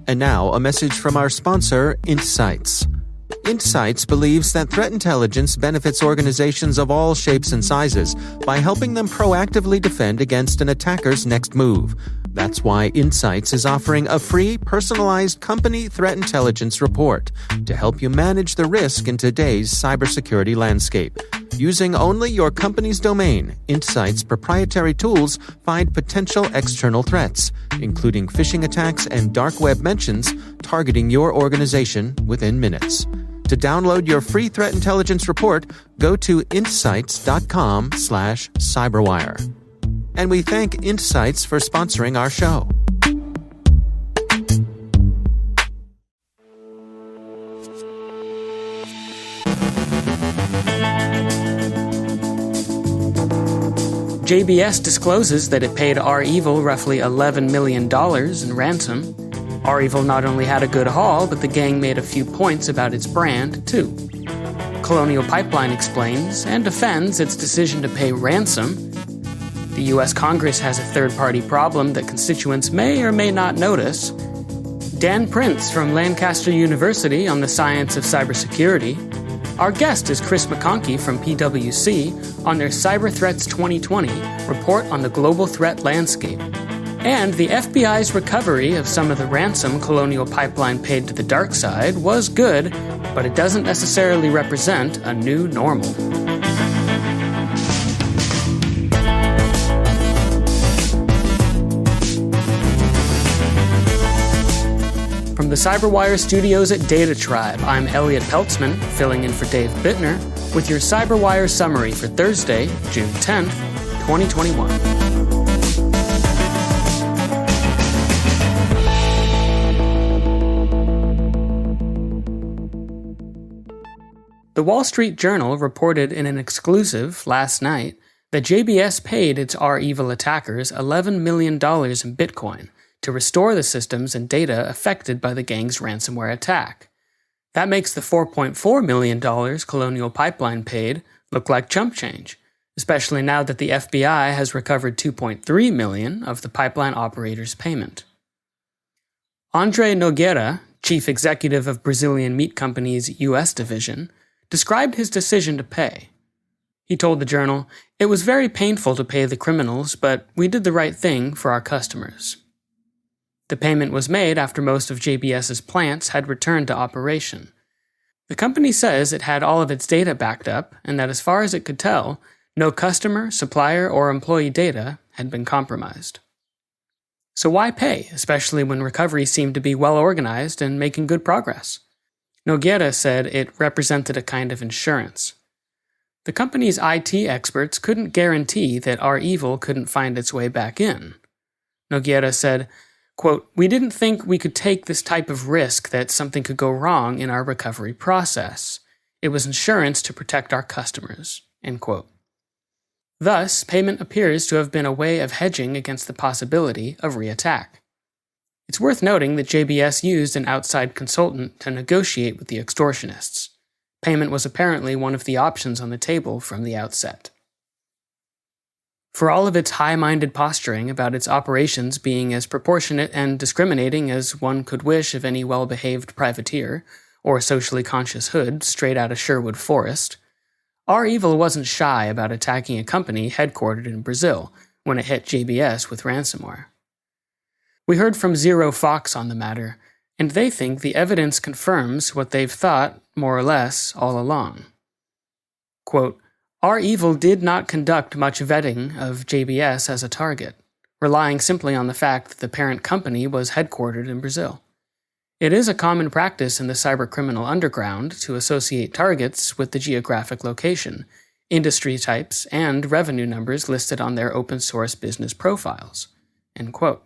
And now, a message from our sponsor, Insights. Insights believes that threat intelligence benefits organizations of all shapes and sizes by helping them proactively defend against an attacker's next move. That's why Insights is offering a free, personalized company threat intelligence report to help you manage the risk in today's cybersecurity landscape. Using only your company's domain, Insights' proprietary tools find potential external threats, including phishing attacks and dark web mentions, targeting your organization within minutes. To download your free threat intelligence report, go to insights.com/cyberwire. And we thank Insights for sponsoring our show. JBS discloses that it paid REvil roughly $11 million in ransom. REvil not only had a good haul, but the gang made a few points about its brand, too. Colonial Pipeline explains and defends its decision to pay ransom. The U.S. Congress has a third-party problem that constituents may or may not notice. Dan Prince from Lancaster University on the science of cybersecurity. Our guest is Kris McConkey from PwC on their Cyber Threats 2020 report on the global threat landscape. And the FBI's recovery of some of the ransom Colonial Pipeline paid to the DarkSide was good, but it doesn't necessarily represent a new normal. From the CyberWire studios at Data Tribe, I'm Elliot Peltzman, filling in for Dave Bittner, with your CyberWire summary for Thursday, June 10th, 2021. The Wall Street Journal reported in an exclusive last night that JBS paid its REvil attackers $11 million in Bitcoin to restore the systems and data affected by the gang's ransomware attack. That makes the $4.4 million Colonial Pipeline paid look like chump change, especially now that the FBI has recovered $2.3 million of the pipeline operator's payment. Andre Nogueira, chief executive of Brazilian meat company's U.S. division, described his decision to pay. He told the Journal, "It was very painful to pay the criminals, but we did the right thing for our customers." The payment was made after most of JBS's plants had returned to operation. The company says it had all of its data backed up and that as far as it could tell, no customer, supplier, or employee data had been compromised. So why pay, especially when recovery seemed to be well organized and making good progress? Nogueira said it represented a kind of insurance. The company's IT experts couldn't guarantee that REvil couldn't find its way back in. Nogueira said, quote, "We didn't think we could take this type of risk that something could go wrong in our recovery process. It was insurance to protect our customers," end quote. Thus, payment appears to have been a way of hedging against the possibility of reattack. It's worth noting that JBS used an outside consultant to negotiate with the extortionists. Payment was apparently one of the options on the table from the outset. For all of its high-minded posturing about its operations being as proportionate and discriminating as one could wish of any well-behaved privateer or socially conscious hood straight out of Sherwood Forest, REvil wasn't shy about attacking a company headquartered in Brazil when it hit JBS with ransomware. We heard from Zero Fox on the matter, and they think the evidence confirms what they've thought, more or less, all along. Quote, "REvil did not conduct much vetting of JBS as a target, relying simply on the fact that the parent company was headquartered in Brazil. It is a common practice in the cybercriminal underground to associate targets with the geographic location, industry types, and revenue numbers listed on their open-source business profiles." End quote.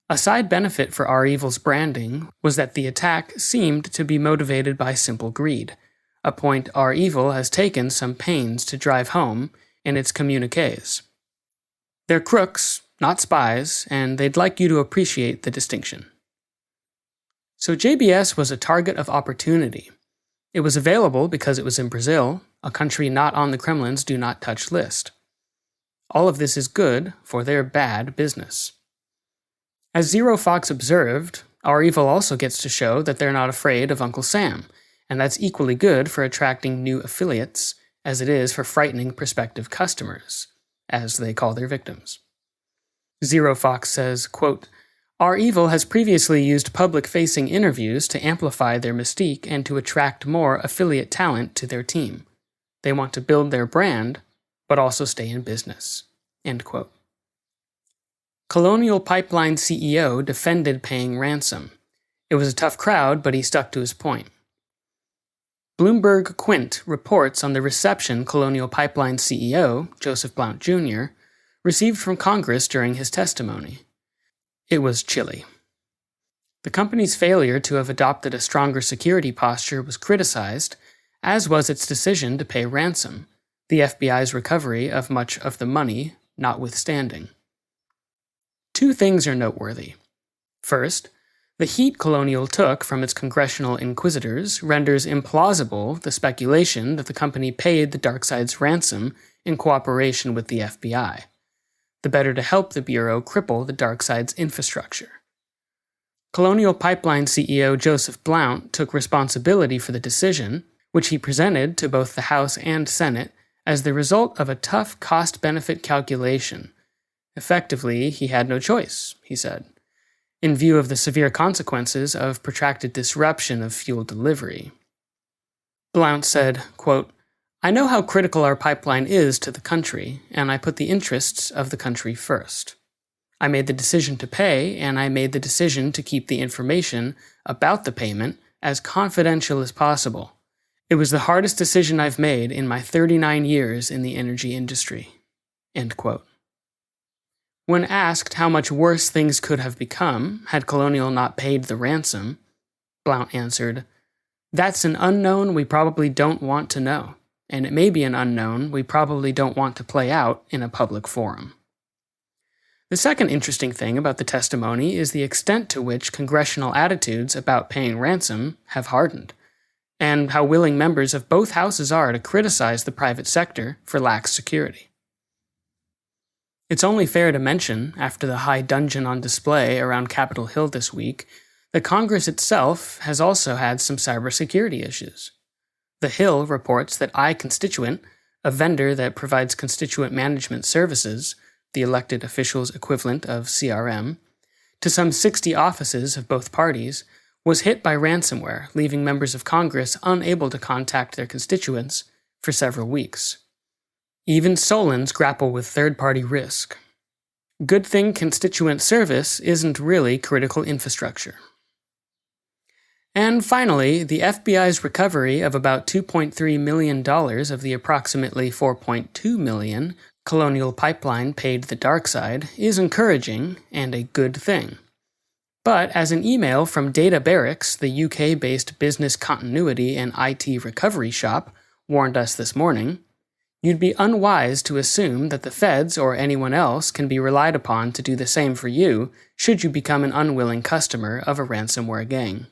A side benefit for REvil's branding was that the attack seemed to be motivated by simple greed, a point REvil has taken some pains to drive home in its communiques. They're crooks, not spies, and they'd like you to appreciate the distinction. So JBS was a target of opportunity. It was available because it was in Brazil, a country not on the Kremlin's Do Not Touch list. All of this is good for their bad business. As Zero Fox observed, REvil also gets to show that they're not afraid of Uncle Sam, and that's equally good for attracting new affiliates as it is for frightening prospective customers, as they call their victims. Zero Fox says, quote, REvil has previously used public-facing interviews to amplify their mystique and to attract more affiliate talent to their team. They want to build their brand, but also stay in business. End quote. Colonial Pipeline CEO defended paying ransom. It was a tough crowd, but he stuck to his point. Bloomberg Quint reports on the reception Colonial Pipeline CEO, Joseph Blount Jr., received from Congress during his testimony. It was chilly. The company's failure to have adopted a stronger security posture was criticized, as was its decision to pay ransom, the FBI's recovery of much of the money notwithstanding. Two things are noteworthy. First, the heat Colonial took from its congressional inquisitors renders implausible the speculation that the company paid the DarkSide's ransom in cooperation with the FBI, the better to help the Bureau cripple the DarkSide's infrastructure. Colonial Pipeline CEO Joseph Blount took responsibility for the decision, which he presented to both the House and Senate, as the result of a tough cost-benefit calculation. Effectively, he had no choice, he said, in view of the severe consequences of protracted disruption of fuel delivery. Blount said, quote, I know how critical our pipeline is to the country, and I put the interests of the country first. I made the decision to pay, and I made the decision to keep the information about the payment as confidential as possible. It was the hardest decision I've made in my 39 years in the energy industry. End quote. When asked how much worse things could have become had Colonial not paid the ransom, Blount answered, That's an unknown we probably don't want to know, and it may be an unknown we probably don't want to play out in a public forum. The second interesting thing about the testimony is the extent to which congressional attitudes about paying ransom have hardened, and how willing members of both houses are to criticize the private sector for lax security. It's only fair to mention, after the high dungeon on display around Capitol Hill this week, that Congress itself has also had some cybersecurity issues. The Hill reports that Constituent, a vendor that provides constituent management services, the elected officials' equivalent of CRM, to some 60 offices of both parties, was hit by ransomware, leaving members of Congress unable to contact their constituents for several weeks. Even Solons grapple with third-party risk. Good thing constituent service isn't really critical infrastructure. And finally, the FBI's recovery of about $2.3 million of the approximately $4.2 million Colonial Pipeline paid the DarkSide is encouraging and a good thing. But as an email from Data Barracks, the UK-based business continuity and IT recovery shop, warned us this morning, you'd be unwise to assume that the feds or anyone else can be relied upon to do the same for you should you become an unwilling customer of a ransomware gang.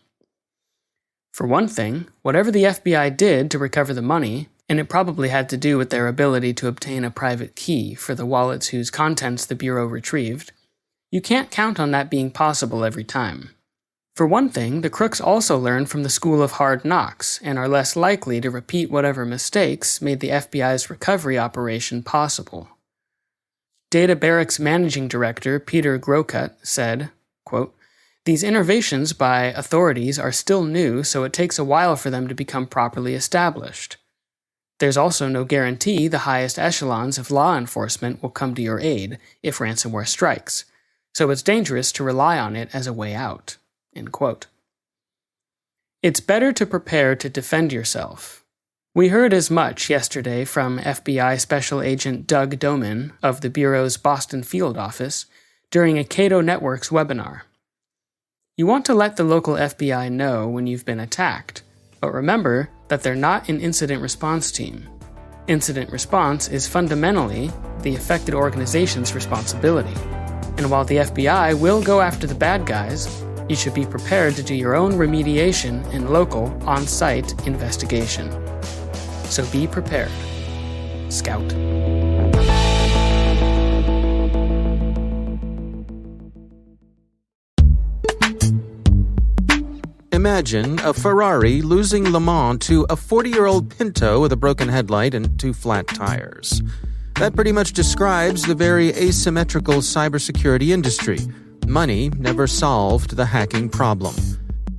For one thing, whatever the FBI did to recover the money, and it probably had to do with their ability to obtain a private key for the wallets whose contents the Bureau retrieved, you can't count on that being possible every time. For one thing, the crooks also learned from the school of hard knocks and are less likely to repeat whatever mistakes made the FBI's recovery operation possible. Data Barracks Managing Director Peter Grokut said, quote, These innovations by authorities are still new, so it takes a while for them to become properly established. There's also no guarantee the highest echelons of law enforcement will come to your aid if ransomware strikes, so it's dangerous to rely on it as a way out. End quote. It's better to prepare to defend yourself. We heard as much yesterday from FBI Special Agent Doug Doman of the Bureau's Boston Field Office during a Cato Networks webinar. You want to let the local FBI know when you've been attacked, but remember that they're not an incident response team. Incident response is fundamentally the affected organization's responsibility, and while the FBI will go after the bad guys, you should be prepared to do your own remediation and local, on-site investigation. So be prepared. Scout. Imagine a Ferrari losing Le Mans to a 40-year-old Pinto with a broken headlight and 2 flat tires. That pretty much describes the very asymmetrical cybersecurity industry. Money never solved the hacking problem.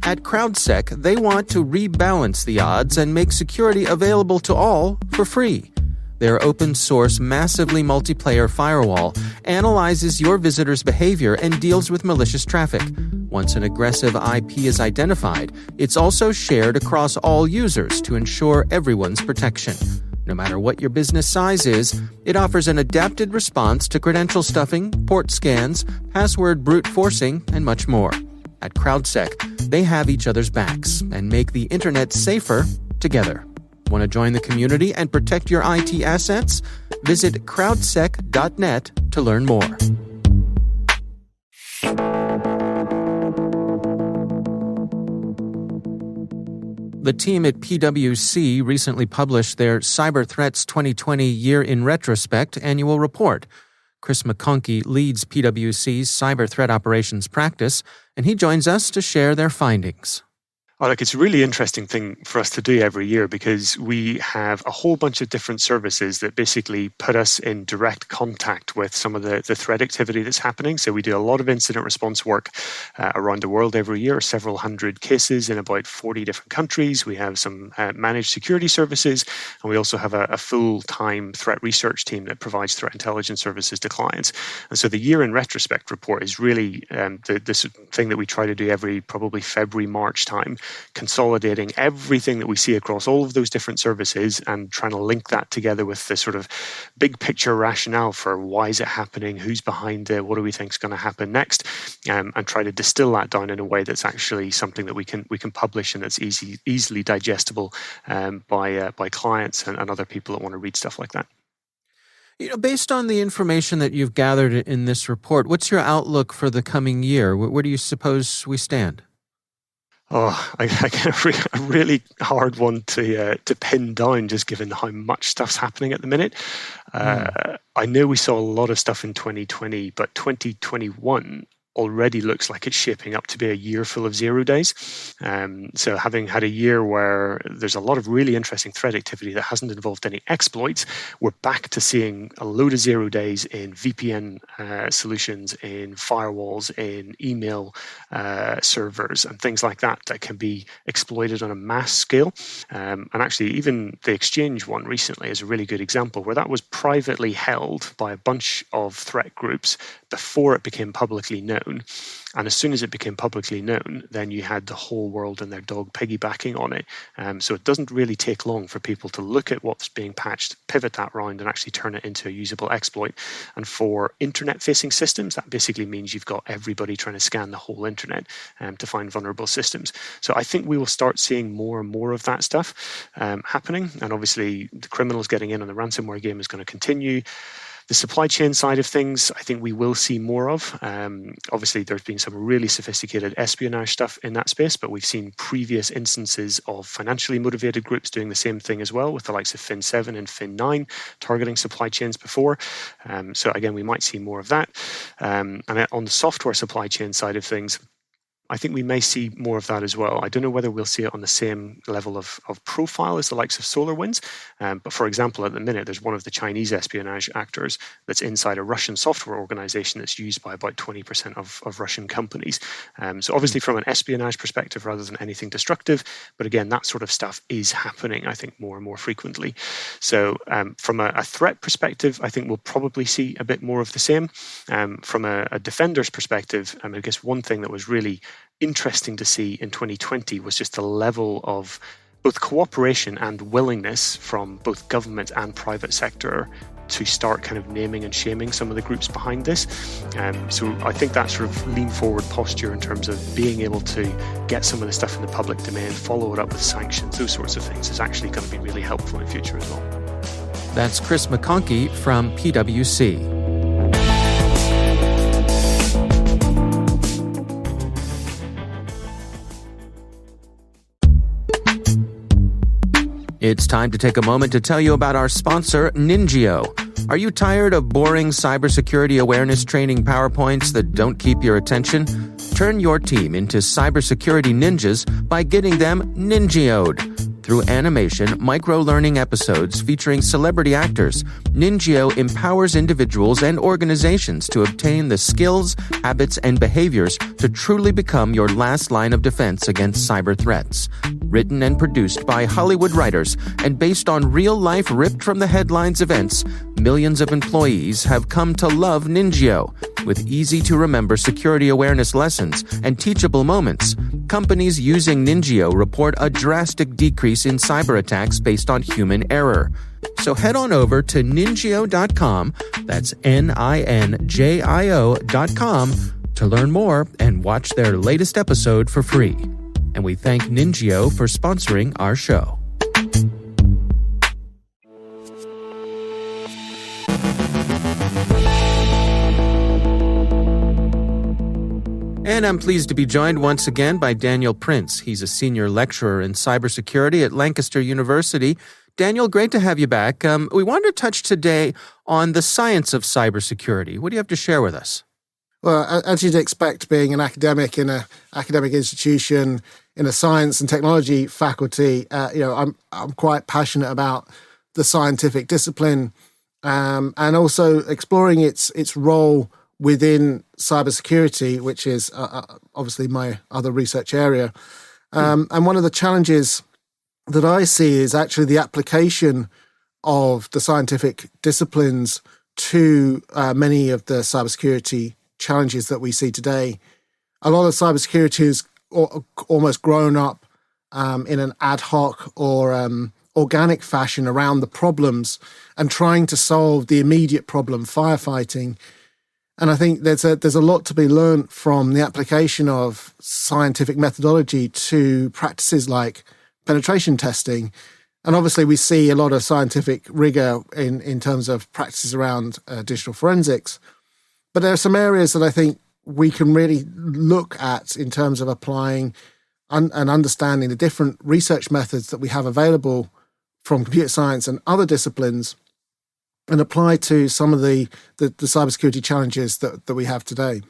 At CrowdSec, they want to rebalance the odds and make security available to all for free. Their open-source, massively multiplayer firewall analyzes your visitor's behavior and deals with malicious traffic. Once an aggressive IP is identified, it's also shared across all users to ensure everyone's protection. No matter what your business size is, it offers an adapted response to credential stuffing, port scans, password brute forcing, and much more. At CrowdSec, they have each other's backs and make the internet safer together. Want to join the community and protect your IT assets? Visit crowdsec.net to learn more. The team at PwC recently published their Cyber Threats 2020 Year in Retrospect annual report. Kris McConkey leads PwC's cyber threat operations practice, and he joins us to share their findings. Oh, look, it's a really interesting thing for us to do every year because we have a whole bunch of different services that basically put us in direct contact with some of the threat activity that's happening. So we do a lot of incident response work around the world every year, several hundred cases in about 40 different countries. We have some managed security services, and we also have a full-time threat research team that provides threat intelligence services to clients. And so the year in retrospect report is really this thing that we try to do every probably February, March time, consolidating everything that we see across all of those different services and trying to link that together with the sort of big picture rationale for why is it happening, who's behind it, what do we think is going to happen next, and try to distill that down in a way that's actually something that we can publish and that's easily digestible by clients and other people that want to read stuff like that. Based on the information that you've gathered in this report, what's your outlook for the coming year? Where do you suppose we stand? Oh, I get a really hard one to pin down, just given how much stuff's happening at the minute. I know we saw a lot of stuff in 2020, but 2021 already looks like it's shaping up to be a year full of 0 days. So having had a year where there's a lot of really interesting threat activity that hasn't involved any exploits, we're back to seeing a load of 0 days in VPN solutions, in firewalls, in email servers, and things like that can be exploited on a mass scale. And actually, even the Exchange one recently is a really good example where that was privately held by a bunch of threat groups before it became publicly known. And as soon as it became publicly known, then you had the whole world and their dog piggybacking on it. So it doesn't really take long for people to look at what's being patched, pivot that round, and actually turn it into a usable exploit. And for internet-facing systems, that basically means you've got everybody trying to scan the whole internet to find vulnerable systems. So I think we will start seeing more and more of that stuff happening. And obviously, the criminals getting in on the ransomware game is going to continue. The supply chain side of things, I think we will see more of. Obviously, there's been some really sophisticated espionage stuff in that space, but we've seen previous instances of financially motivated groups doing the same thing as well, with the likes of Fin7 and Fin9 targeting supply chains before. So again, we might see more of that. And on the software supply chain side of things, I think we may see more of that as well. I don't know whether we'll see it on the same level of profile as the likes of SolarWinds. But for example, at the minute, there's one of the Chinese espionage actors that's inside a Russian software organization that's used by about 20% of Russian companies. So obviously from an espionage perspective rather than anything destructive. But again, that sort of stuff is happening, I think, more and more frequently. So from a threat perspective, I think we'll probably see a bit more of the same. From a defender's perspective, I guess one thing that was really interesting to see in 2020 was just the level of both cooperation and willingness from both government and private sector to start kind of naming and shaming some of the groups behind this. So I think that sort of lean forward posture in terms of being able to get some of the stuff in the public domain, follow it up with sanctions, those sorts of things is actually going to be really helpful in future as well. That's Kris McConkey from PwC. It's time to take a moment to tell you about our sponsor, Ningio. Are you tired of boring cybersecurity awareness training PowerPoints that don't keep your attention? Turn your team into cybersecurity ninjas by getting them Ninjio'd. Through animation, micro-learning episodes featuring celebrity actors, Ninjio empowers individuals and organizations to obtain the skills, habits, and behaviors to truly become your last line of defense against cyber threats. Written and produced by Hollywood writers and based on real-life ripped-from-the-headlines events, millions of employees have come to love Ninjio. With easy-to-remember security awareness lessons and teachable moments, companies using Ninjio report a drastic decrease in cyber attacks based on human error. So head on over to ninjio.com, that's NINJIO.com, to learn more and watch their latest episode for free. And we thank Ninjio for sponsoring our show. And I'm pleased to be joined once again by Daniel Prince. He's a senior lecturer in cybersecurity at Lancaster University. Daniel, great to have you back. We wanted to touch today on the science of cybersecurity. What do you have to share with us? Well, as you'd expect, being an academic in an academic institution in a science and technology faculty, I'm quite passionate about the scientific discipline and also exploring its role within cybersecurity, which is obviously my other research area. And one of the challenges that I see is actually the application of the scientific disciplines to many of the cybersecurity challenges that we see today. A lot of cybersecurity is almost grown up in an ad hoc or organic fashion around the problems and trying to solve the immediate problem, firefighting. And I think there's a lot to be learned from the application of scientific methodology to practices like penetration testing. And obviously we see a lot of scientific rigor in terms of practices around digital forensics. But there are some areas that I think we can really look at in terms of applying and understanding the different research methods that we have available from computer science and other disciplines and apply to some of the cybersecurity challenges that we have today.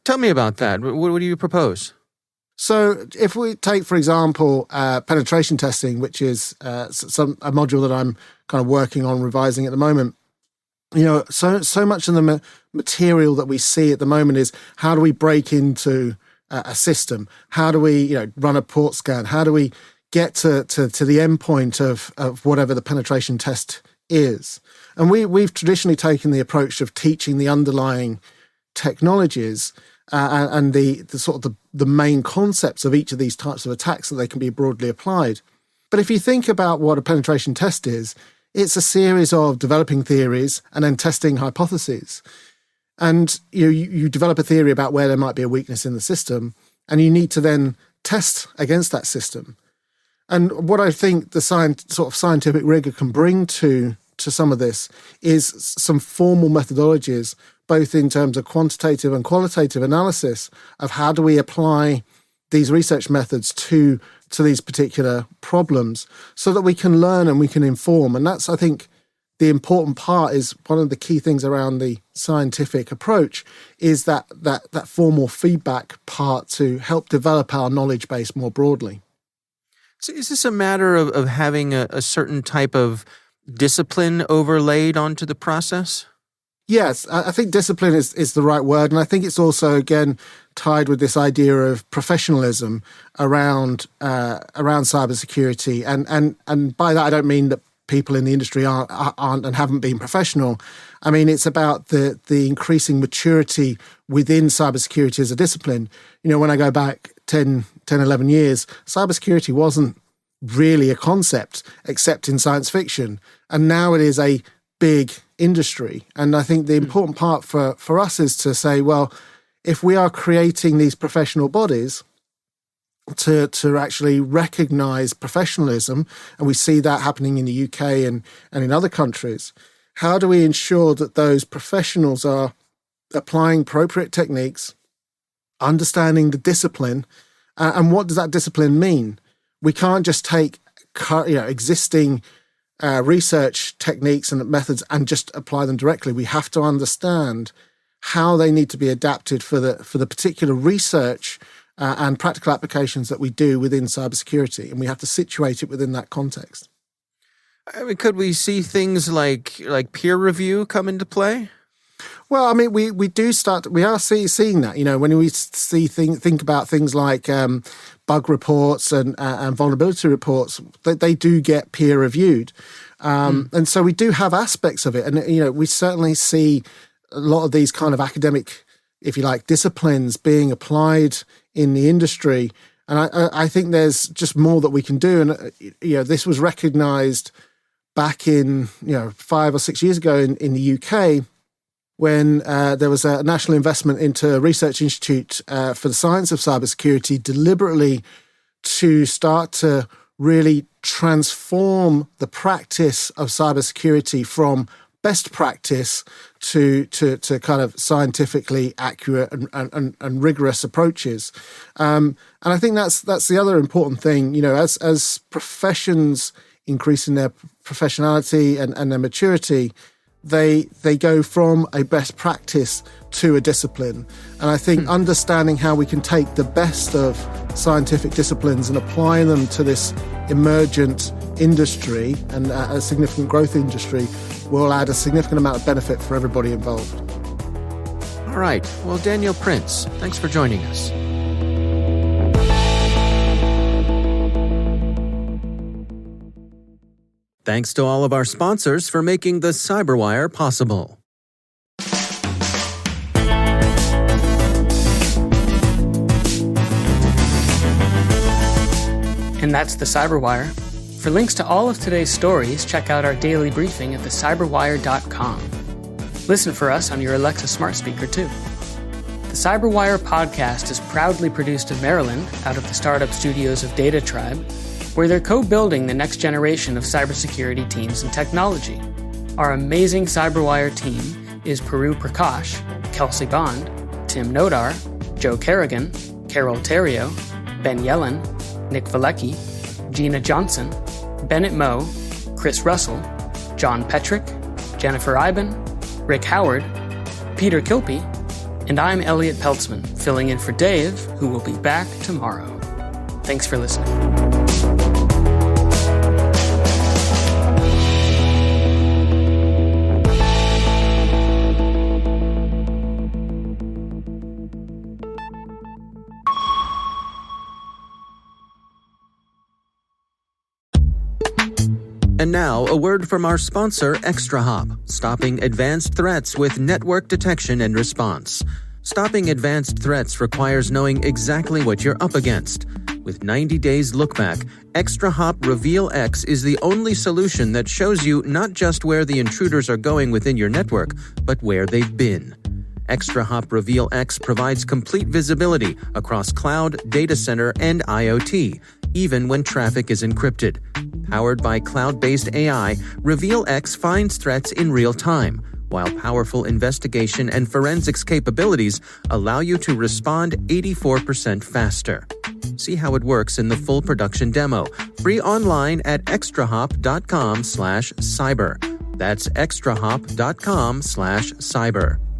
Tell me about that. What do you propose? So if we take, for example, penetration testing, which is a module that I'm kind of working on revising at the moment, so much of the material that we see at the moment is how do we break into a system? How do we run a port scan? How do we get to the endpoint of whatever the penetration test is? And we've traditionally taken the approach of teaching the underlying technologies and the sort of the main concepts of each of these types of attacks so they can be broadly applied. But if you think about what a penetration test is, it's a series of developing theories and then testing hypotheses. And you develop a theory about where there might be a weakness in the system, and you need to then test against that system. And what I think the sort of scientific rigor can bring to some of this is some formal methodologies, both in terms of quantitative and qualitative analysis of how do we apply these research methods to these particular problems so that we can learn and we can inform. And that's, I think, the important part is one of the key things around the scientific approach is that formal feedback part to help develop our knowledge base more broadly. So is this a matter of having a certain type of discipline overlaid onto the process? Yes, I think discipline is the right word. And I think it's also, again, tied with this idea of professionalism around cybersecurity. And by that, I don't mean that people in the industry aren't and haven't been professional. I mean, it's about the increasing maturity within cybersecurity as a discipline. When I go back 10, 11 years, cybersecurity wasn't really a concept except in science fiction. And now it is a big industry. And I think the important part for us is to say, well, if we are creating these professional bodies to actually recognize professionalism, and we see that happening in the UK and in other countries, how do we ensure that those professionals are applying appropriate techniques, understanding the discipline, and what does that discipline mean? We can't just take existing research techniques and methods and just apply them directly. We have to understand how they need to be adapted for the particular research and practical applications that we do within cybersecurity, and we have to situate it within that context. I mean, could we see things like peer review come into play? Well, I mean, we are seeing that, when we think about things like bug reports and vulnerability reports, they do get peer reviewed. And so we do have aspects of it. And, we certainly see a lot of these kind of academic, if you like, disciplines being applied in the industry. And I think there's just more that we can do. And, this was recognized back in, 5 or 6 years ago in the UK, when there was a national investment into a research institute for the science of cybersecurity, deliberately to start to really transform the practice of cybersecurity from best practice to kind of scientifically accurate and rigorous approaches. And I think that's the other important thing, as professions increase in their professionality and their maturity, they go from a best practice to a discipline. And I think understanding how we can take the best of scientific disciplines and apply them to this emergent industry and a significant growth industry will add a significant amount of benefit for everybody involved. All right. Well, Daniel Prince, thanks for joining us. Thanks to all of our sponsors for making the CyberWire possible. And that's the CyberWire. For links to all of today's stories, check out our daily briefing at thecyberwire.com. Listen for us on your Alexa smart speaker, too. The CyberWire podcast is proudly produced in Maryland out of the startup studios of Data Tribe, where they're co-building the next generation of cybersecurity teams and technology. Our amazing CyberWire team is Puru Prakash, Kelsey Bond, Tim Nodar, Joe Kerrigan, Carol Terrio, Ben Yellen, Nick Valecki, Gina Johnson, Bennett Moe, Chris Russell, John Petrick, Jennifer Iben, Rick Howard, Peter Kilpie, and I'm Elliot Peltzman, filling in for Dave, who will be back tomorrow. Thanks for listening. And now, a word from our sponsor, ExtraHop, stopping advanced threats with network detection and response. Stopping advanced threats requires knowing exactly what you're up against. With 90 days look-back, ExtraHop REvil X is the only solution that shows you not just where the intruders are going within your network, but where they've been. ExtraHop REvil X provides complete visibility across cloud, data center, and IoT, even when traffic is encrypted. Powered by cloud-based AI, REvil X finds threats in real time, while powerful investigation and forensics capabilities allow you to respond 84% faster. See how it works in the full production demo, free online at extrahop.com/cyber. That's extrahop.com/cyber.